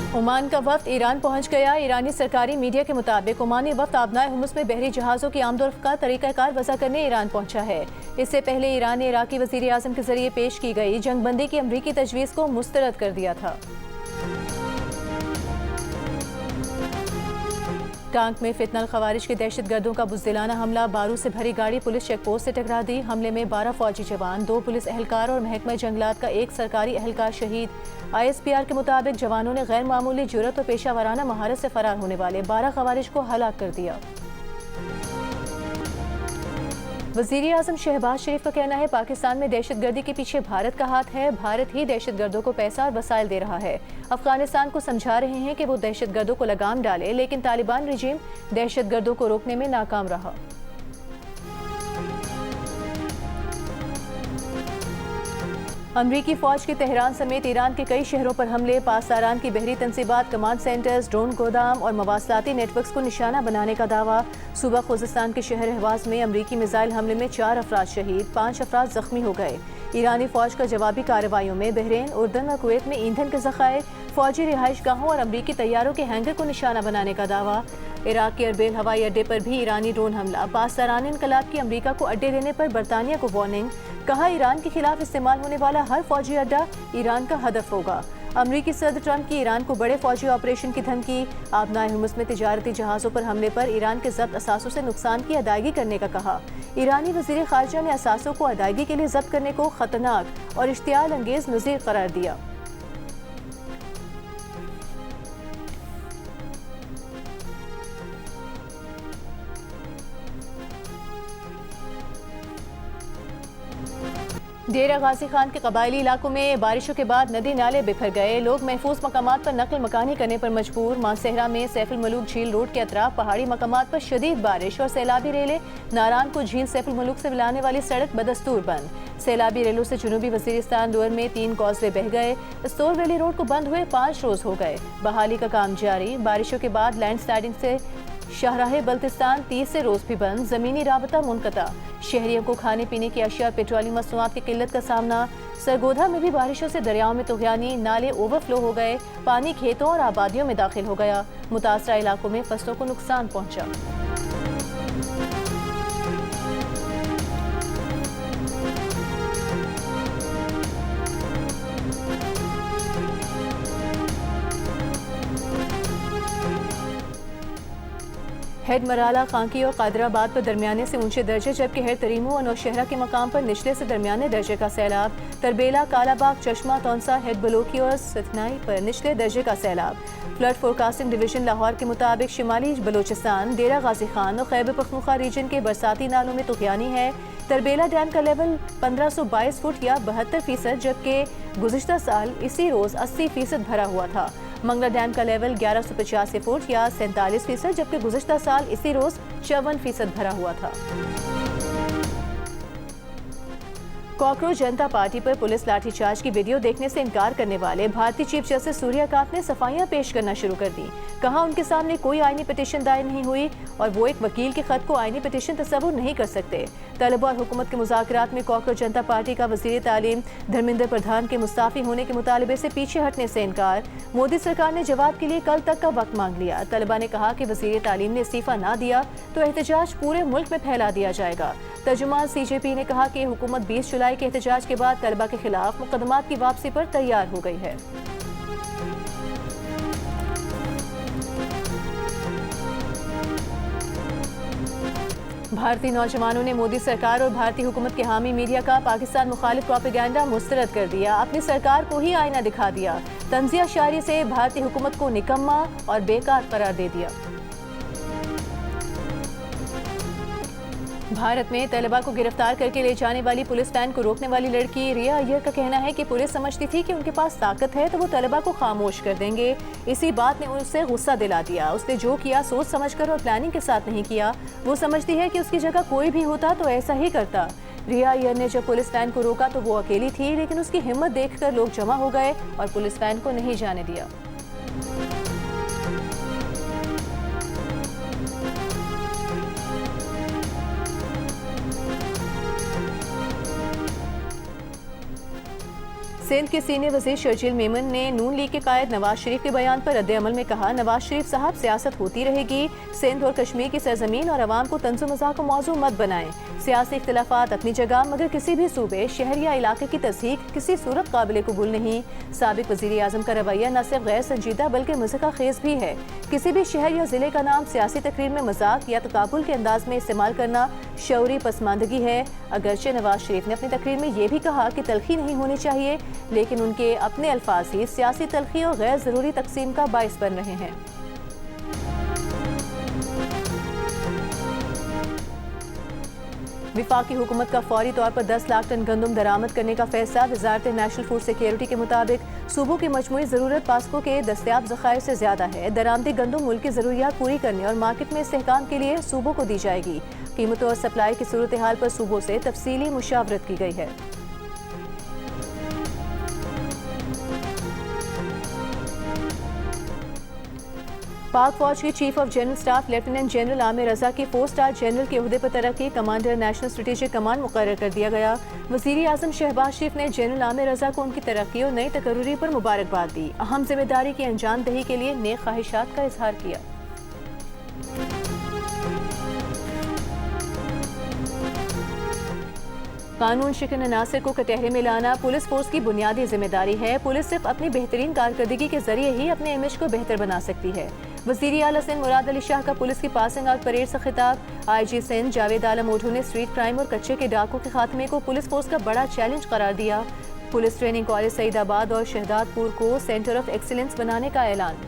Oman का वफ्द Iran पहुंच गया। ईरानी सरकारी मीडिया के मुताबिक ओमानी वफ्द आबनाए हुमुस में बहरी जहाज़ों की आमदोरफ्त का तरीक़ाकार वज़ा करने ईरान पहुंचा है। इससे पहले ईरान ने इराक़ी वज़ीर आज़म के जरिए पेश की गई जंगबंदी की अमरीकी तजवीज़ को मुस्तरद कर दिया था। टांक में फितनल खवारिज के दहशतगर्दों का बुज़दिलाना हमला। बारूद से भरी गाड़ी पुलिस चेक पोस्ट से टकरा दी। हमले में 12 फौजी जवान, 2 पुलिस एहलकार और महकमा जंगलात का एक सरकारी एहलकार शहीद। ISPR के मुताबिक जवानों ने गैर मामूली जुर्रत और पेशा वराना महारत से फरार होने वाले 12 खवारिज को हलाक कर दिया। वज़ीर आज़म शहबाज शरीफ का कहना है पाकिस्तान में दहशतगर्दी के पीछे भारत का हाथ है। भारत ही दहशतगर्दों को पैसा और वसाइल दे रहा है। अफगानिस्तान को समझा रहे हैं कि वो दहशतगर्दों को लगाम डाले, लेकिन तालिबान रिजीम दहशतगर्दों को रोकने में नाकाम रहा। अमरीकी फौज के तेहरान समेत ईरान के कई शहरों पर हमले। पासदारान की बहरी तंसीबात, कमांड सेंटर्स, ड्रोन गोदाम और मवासलाती नेटवर्क्स को निशाना बनाने का दावा। सूबा खुज़िस्तान के शहर अहवाज में अमरीकी मिसाइल हमले में 4 अफराद शहीद, 5 अफराद जख्मी हो गए। ईरानी फौज का जवाबी कार्रवाइयों में बहरीन, उर्दन और कुवैत में ईंधन के ज़खायर, फौजी रिहाइश गाहों और अमरीकी तैयारों के हैंगर को निशाना बनाने का दावा। इराक के अरबिल हवाई अड्डे पर भी ईरानी ड्रोन हमला। पासदारान इनकलाब की अमरीका को अड्डे देने पर बरतानिया को वार्निंग। कहा ईरान के खिलाफ इस्तेमाल होने वाला हर फौजी अड्डा ईरान का हदफ होगा। अमरीकी सदर ट्रंप की ईरान को बड़े फौजी ऑपरेशन की धमकी। आबनाए हुमुस में तिजारती जहाज़ों पर हमले पर ईरान के जब्त असासों से नुकसान की अदायगी करने का कहा। ईरानी वज़ीर ख़ारिजा ने असासों को अदायगी के लिए जब्त करने को खतरनाक और इश्तियाल अंगेज नज़ीर करार दिया। डेरा गाजी खान के कबायली इलाकों में बारिशों के बाद नदी नाले बिखर गए। लोग महफूज मकामात पर नकल मकानी करने पर मजबूर। मानसेहरा में सैफुल मलूक झील रोड के अतराफ पहाड़ी मकामात पर शदीद बारिश और सैलाबी रेलें। नारान को झील सैफुल मलूक से मिलाने वाली सड़क बदस्तूर बंद। सैलाबी रेलों से जुनूबी वजीरिस्तान लोअर में 3 कॉजवे बह गए। स्टोर वैली रोड को बंद हुए 5 रोज हो गए। बहाली का काम जारी। बारिशों के बाद लैंड स्लाइडिंग से शाहराह बल्तिस्तान 30 से रोज भी बंद। जमीनी राबता मुनक़ता। शहरियों को खाने पीने की अशिया, पेट्रोलियम मसनूआत की किल्लत का सामना। सरगोधा में भी बारिशों से दरियाओं में तुग़यानी, नाले ओवरफ्लो हो गए। पानी खेतों और आबादियों में दाखिल हो गया। मुतासरा इलाकों में फसलों को नुकसान पहुंचा। हेड मराला, खांकी और कादराबाद पर दरमियाने से ऊंचे दर्जे, जबकि हेड तरीमू और नौशहरा के मकाम पर निचले से दरमियाने दर्जे का सैलाब। तरबेला, कालाबाग, चश्मा, तौंसा, हेड बलोकी और सतनाई पर निचले दर्जे का सैलाब। फ्लड फोरकास्टिंग डिवीजन लाहौर के मुताबिक शिमाली बलोचिस्तान, डेरा गाजी खान और खैबर पख्तूनख्वा रीजन के बरसाती नालों में तुग़यानी है। तरबेला डैम का लेवल 1522 फुट या 72%, जबकि गुज़िश्ता साल इसी रोज़ 80% भरा हुआ था। मंगला डैम का लेवल 1185 फुट या 47%, जबकि गुज़िश्ता साल इसी रोज़ 54% भरा हुआ था। कॉकरोच जनता पार्टी पर पुलिस लाठीचार्ज की वीडियो देखने से इनकार करने वाले भारतीय चीफ जस्टिस सूर्यकांत ने सफाइयां पेश करना शुरू कर दी। कहा उनके सामने कोई आईनी पिटीशन दायर नहीं हुई और वो एक वकील के खत को आईनी पिटीशन तस्वुर नहीं कर सकते। तलबा और हुकूमत के मुज़ाकरात में कॉकरोच जनता पार्टी का वज़ीर तालीम धर्मेंद्र प्रधान के मुस्ताफ़ी होने के मुतालबे से पीछे हटने से इनकार। मोदी सरकार ने जवाब के लिए कल तक का वक्त मांग लिया। तलबा ने कहा कि वज़ीर तालीम ने इस्तीफ़ा ना दिया तो एहतजाज पूरे मुल्क में फैला दिया जाएगा। तर्जुमान CJP ने कहा कि हुकूमत 20 जुलाई के एहतजाज के बाद तलबा के खिलाफ मुकदमात की वापसी पर तैयार हो गई है। भारतीय नौजवानों ने मोदी सरकार और भारतीय हुकूमत के हामी मीडिया का पाकिस्तान मुखालिफ प्रोपेगेंडा मुस्तरद कर दिया। अपनी सरकार को ही आईना दिखा दिया। तंजिया शायरी से भारतीय हुकूमत को निकम्मा और बेकार करार दे दिया। भारत में तलबा को गिरफ्तार करके ले जाने वाली पुलिस वैन को रोकने वाली लड़की रिया अय्यर का कहना है कि पुलिस समझती थी कि उनके पास ताकत है तो वो तलबा को खामोश कर देंगे। इसी बात ने उसे गुस्सा दिला दिया। उसने जो किया सोच समझकर और प्लानिंग के साथ नहीं किया। वो समझती है कि उसकी जगह कोई भी होता तो ऐसा ही करता। रिया अय्यर ने जब पुलिस वैन को रोका तो वो अकेली थी, लेकिन उसकी हिम्मत देखकर लोग जमा हो गए और पुलिस वैन को नहीं जाने दिया। सिंध के सीनियर वजीर शर्जील मेमन ने नून लीग के कायद नवाज शरीफ के बयान पर रद्द-ए-अमल में कहा, नवाज शरीफ साहब सियासत होती रहेगी, सिंध और कश्मीर की सरजमीन और अवाम को तंज़ो मज़ाक को मौजू मत बनाएं। सियासी इख्तिलाफात अपनी जगह, मगर किसी भी सूबे, शहर या इलाके की तस्दीक किसी सूरत काबिल कबूल नहीं। साबिक वज़ीर आज़म का रवैया न सिर्फ गैर संजीदा बल्कि मज़ाक़-खेज़ भी है। किसी भी शहर या जिले का नाम सियासी तकरीर में मजाक या तकाबुल के अंदाज में इस्तेमाल करना शऊरी पसमानदगी है। अगरचे नवाज शरीफ ने अपनी तकरीर में ये भी कहा कि तलखी नहीं होनी चाहिए, लेकिन उनके अपने अल्फाज ही सियासी तलखी और गैर ज़रूरी तकसीम का बाइस बन रहे हैं। विफाकी हुकूमत का फौरी तौर पर 10 लाख टन गंदम दरामद करने का फैसला। वजारत नेशनल फूड सिक्योरिटी के मुताबिक सूबों की मजमूई ज़रूरत पास्को के दस्तियाब ज़खायर से ज़्यादा है। दरामदी गंदम मुल्क की ज़रूरियात पूरी करने और मार्केट में इस्तेहकाम के लिए सूबों को दी जाएगी। कीमतों और सप्लाई की सूरत हाल पर सूबों से तफसीली मुशावरत की गई है। पाक फौज की chief of general staff lieutenant general Amir Raza की 4 स्टार जनरल के ओहदे पर तरक्की, कमांडर नेशनल स्ट्रेटेजिक कमांड मुकर्रर कर दिया गया। वज़ीर आज़म शहबाज शरीफ ने जनरल आमिर रजा को उनकी तरक्की और नई तकर्रुरी पर मुबारकबाद दी। अहम जिम्मेदारी की अंजामदही के लिए नेक ख्वाहिशात का इजहार किया। कानून शिकन अनासर को कटहरे में लाना पुलिस फोर्स की बुनियादी जिम्मेदारी है। पुलिस सिर्फ अपनी बेहतरीन कारकर्दगी के जरिए ही अपने इमेज को बेहतर बना सकती है। वज़ीर आला सिंध मुराद अली शाह का पुलिस की पासिंग आउट परेड से खिताब। IG सिंध जावेद आलम ओढू ने स्ट्रीट क्राइम और कच्चे के डाकों के खात्मे को पुलिस फोर्स का बड़ा चैलेंज करार दिया। पुलिस ट्रेनिंग कॉलेज सईदाबाद और शहदादपुर को सेंटर ऑफ एक्सीलेंस बनाने का ऐलान।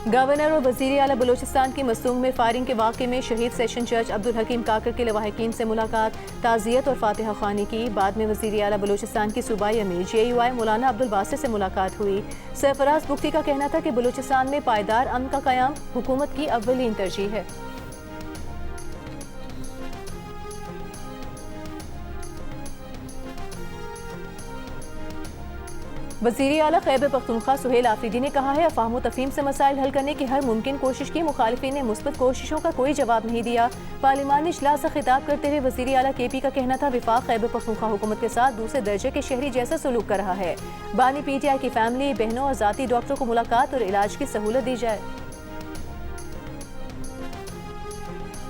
गवर्नर और वज़ीर आला बलोचिस्तान की मसूंग में फायरिंग के वाक़े में शहीद सेशन जज अब्दुल हकीम काकर के लवाहिकीन से मुलाकात, ताज़ियत और फातिहा ख़्वानी की। बाद में वज़ीर आला बलोचिस्तान की सूबाई अमीर JUI मौलाना अब्दुल बासित से मुलाकात हुई। सरफराज बुख्ती का कहना था कि बलोचिस्तान में पायदार अमन का क़याम हुकूमत की अव्वलीन तरजीह है। वज़ीर आला खैबर पख्तूनख्वा सुहेल आफरीदी ने कहा है, अफवाह तफहीम से मसाइल हल करने की हर मुमकिन कोशिश की, मुखालिफिन ने मुस्बत कोशिशों का कोई जवाब नहीं दिया। पार्लिमानी इजलास से खिताब करते हुए वज़ीर आला KP का कहना था, विफाक खैबर पख्तूनख्वा हुकूमत के साथ दूसरे दर्जे के शहरी जैसा सलूक कर रहा है। बानी PTI की फैमिली, बहनों और ज़ाती डॉक्टरों को मुलाकात और इलाज की सहूलत दी जाए।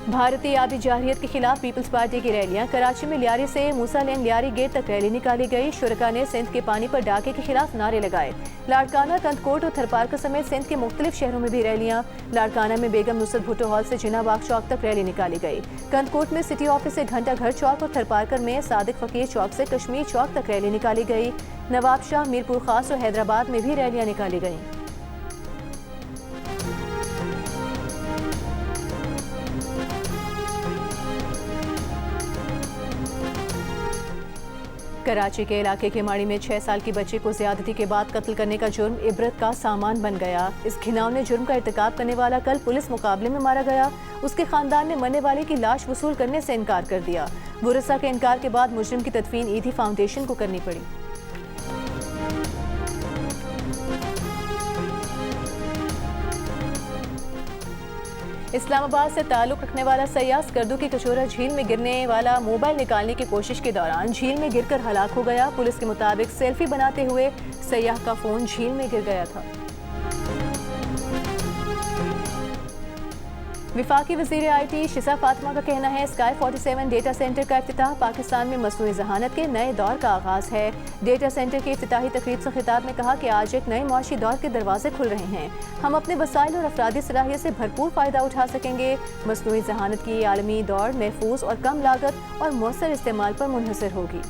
भारतीय आबी जारहियत के खिलाफ पीपल्स पार्टी की रैलियां। कराची में लियारी से मूसा लेन लियारी गेट तक रैली निकाली गई। शुरका ने सिंध के पानी पर डाके के खिलाफ नारे लगाए। लाड़काना, कंदकोट और थरपारकर समेत सिंध के मुख्तलिफ शहरों में भी रैलियां। लाड़काना में बेगम नुसरत भुट्टो हॉल से जिना बाग चौक तक रैली निकाली गई। कंदकोट में सिटी ऑफिस से घंटा घर चौक और थरपारकर में सादिक फकीर चौक से कश्मीर चौक तक रैली निकाली गई। नवाब शाह, मीरपुर खास और हैदराबाद में भी रैलियां निकाली गईं। कराची के इलाके के माड़ी में 6 साल की बच्ची को ज्यादती के बाद कत्ल करने का जुर्म इबरत का सामान बन गया। इस घिनौने जुर्म का इर्तिकाब करने वाला कल पुलिस मुकाबले में मारा गया। उसके खानदान ने मरने वाले की लाश वसूल करने से इनकार कर दिया। बुरसा के इनकार के बाद मुजरिम की तदफीन ईदी फाउंडेशन को करनी पड़ी। इस्लामाबाद से ताल्लुक रखने वाला सयाह स्कर्दू की कचोरा झील में गिरने वाला मोबाइल निकालने की कोशिश के दौरान झील में गिरकर हलाक हो गया। पुलिस के मुताबिक सेल्फी बनाते हुए सयाह का फोन झील में गिर गया था। विफाकी वज़ीर IT शिसा फातिमा का कहना है, स्काई 47 डेटा सेंटर का इफ्तिताह पाकिस्तान में मसनूई जहानत के नए दौर का आगाज़ है। डेटा सेंटर की इफ्तिताही तकरीब से खिताब में कहा कि आज एक नए मुआशी दौर के दरवाजे खुल रहे हैं। हम अपने वसाइल और अफरादी सलाहियत से भरपूर फ़ायदा उठा सकेंगे। मसनूई जहानत की आलमी दौर महफूज और कम लागत और मौसर इस्तेमाल पर मुनहसर होगी।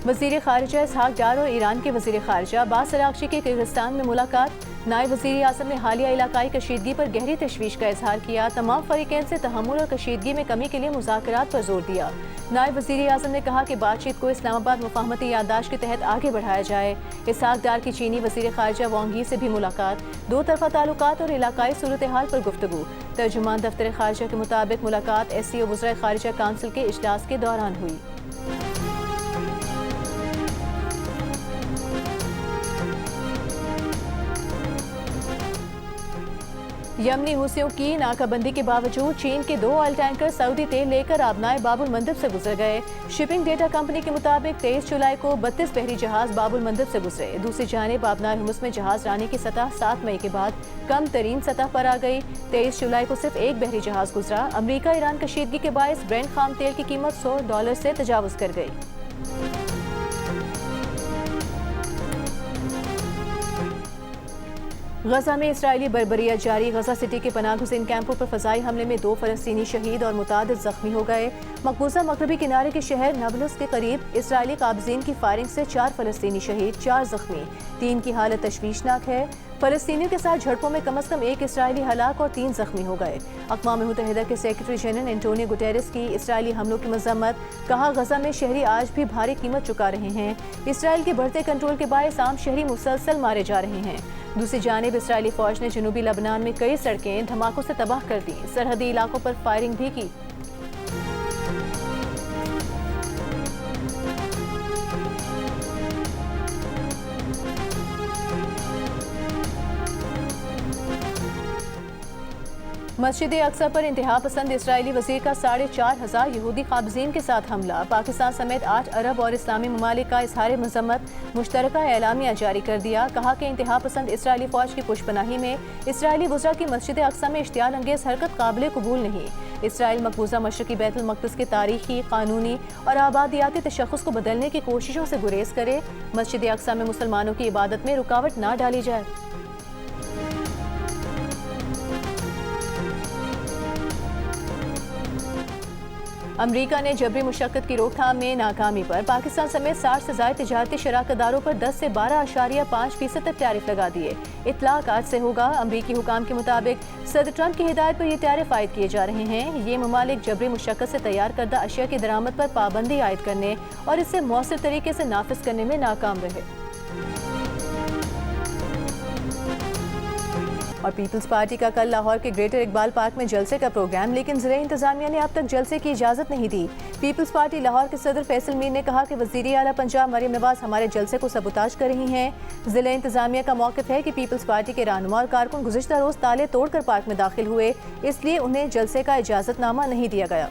वज़ीर ख़ारिजा इसहाक डार और ईरान के वज़ीर ख़ारिजा अब्बास अराग़ची की किर्गिस्तान में मुलाकात। नायब वज़ीर आज़म ने हालिया इलाकाई कशीदगी पर गहरी तशवीश का इजहार किया। तमाम फ़रीक़ैन से तहम्मुल और कशीदगी में कमी के लिए मुज़ाकरात पर जोर दिया। नायब वज़ीर आज़म ने कहा कि बातचीत को इस्लामाबाद मुफ़ाहमती याददाश्त के तहत आगे बढ़ाया जाए। इसहाक डार की चीनी वज़ीर ख़ारिजा वांग यी से भी मुलाकात। दो तरफ़ा ताल्लुकात और इलाकाई सूरत हाल पर गुफ्तगू। तर्जुमान दफ्तर ख़ारिजा के मुताबिक मुलाकात SCO वज़राए ख़ारिजा काउंसिल के इजलास के दौरान हुई। यमनी हुसियों की नाकाबंदी के बावजूद चीन के 2 ऑयल टैंकर सऊदी तेल लेकर आबनाए बाबुल मंदब से गुजर गए। शिपिंग डेटा कंपनी के मुताबिक 23 जुलाई को 32 बहरी जहाज बाबुल मंदब से गुजरे। दूसरी जानिब आबनाए हुमुस में जहाज रानी की सतह 7 मई के बाद कम तरीन सतह पर आ गई। 23 जुलाई को सिर्फ एक बहरी जहाज गुजरा। अमरीका ईरान कशीदगी के बायस ब्रेंट खाम तेल की कीमत $100 से तजावुज कर गई। गजा में इसराइली बर्बरियत जारी। गजा सिटी के पनाहगुज़ीन कैंपों पर फजाई हमले में 2 फलस्तीनी शहीद और मुतादिद जख्मी हो गए। मकबूजा मगरबी किनारे के शहर नाबलुस के करीब इसराइली काबजीन की फायरिंग से 4 फलस्तीनी शहीद, 4 जख्मी। 3 की हालत तशवीशनाक है। फलस्तीनियों के साथ झड़पों में कम से कम 1 इसराइली हलाक और 3 जख्मी हो गए। अक़वाम मुत्तहिदा के सेक्रेटरी जनरल एंटोनियो गुटेरेस की इसराइली हमलों की मजम्मत। कहा, गजा में शहरी आज भी भारी कीमत चुका रहे हैं। इसराइल के बढ़ते कंट्रोल के बायस आम शहरी मुसलसल मारे जा रहे हैं। दूसरी जानिब इसराइली फौज ने जनूबी लबनान में कई सड़कें धमाकों से तबाह कर दी। सरहदी इलाकों पर फायरिंग भी की। मस्जिद अक्सा पर इंतहा पसंद इसराइली वजीर का 4,500 यहूदी काबजीन के साथ हमला। पाकिस्तान समेत 8 अरब और इस्लामी ममालिक का इजहार मजम्मत मुश्तरका एलामिया जारी कर दिया। कहा कि इंतहा पसंद इसराइली फौज की पुशपनाही में इसराइली वज़रा की मस्जिद अक्सा में इश्तियाल अंगेज हरकत काबिल कबूल नहीं। इसराइल मकबूजा मशरकी बैतुल मक़दिस के तारीखी, कानूनी और आबादियाती तशख़्ख़ुस को बदलने की कोशिशों से गुरेज करे। मस्जिद अक्सा में मुसलमानों की इबादत में रुकावट ना डाली जाए। अमरीका ने जबरी मुशक्कत की रोकथाम में नाकामी पर पाकिस्तान समेत 60 से ज़ायद तिजारती शराकतदारों पर 10 से 12.5% तक टैरिफ लगा दिए। इतलाक आज से होगा। अमरीकी हुकाम के मुताबिक सदर ट्रंप की हिदायत पर ये टैरिफ आयद किए जा रहे हैं। ये ममालिक जबरी मुशक्कत से तैयार करदा अशिया की दरामद पर पाबंदी आयद करने और इसे मौसर तरीके से नाफिज करने में नाकाम रहे। और पीपल्स पार्टी का कल लाहौर के ग्रेटर इकबाल पार्क में जलसे का प्रोग्राम, लेकिन ज़िला इंतजामिया ने अब तक जलसे की इजाज़त नहीं दी। पीपल्स पार्टी लाहौर के सदर फैसल मीर ने कहा कि वज़ीर आला पंजाब मरियम नवाज हमारे जलसे को सबूताज कर रही हैं। ज़िला इंतजामिया का मौक़िफ़ है कि पीपल्स पार्टी के रहनुमा और कारकुन गुज़िश्ता रोज़ ताले तोड़कर पार्क में दाखिल हुए, इसलिए उन्हें जलसे का इजाज़तनामा नहीं दिया गया।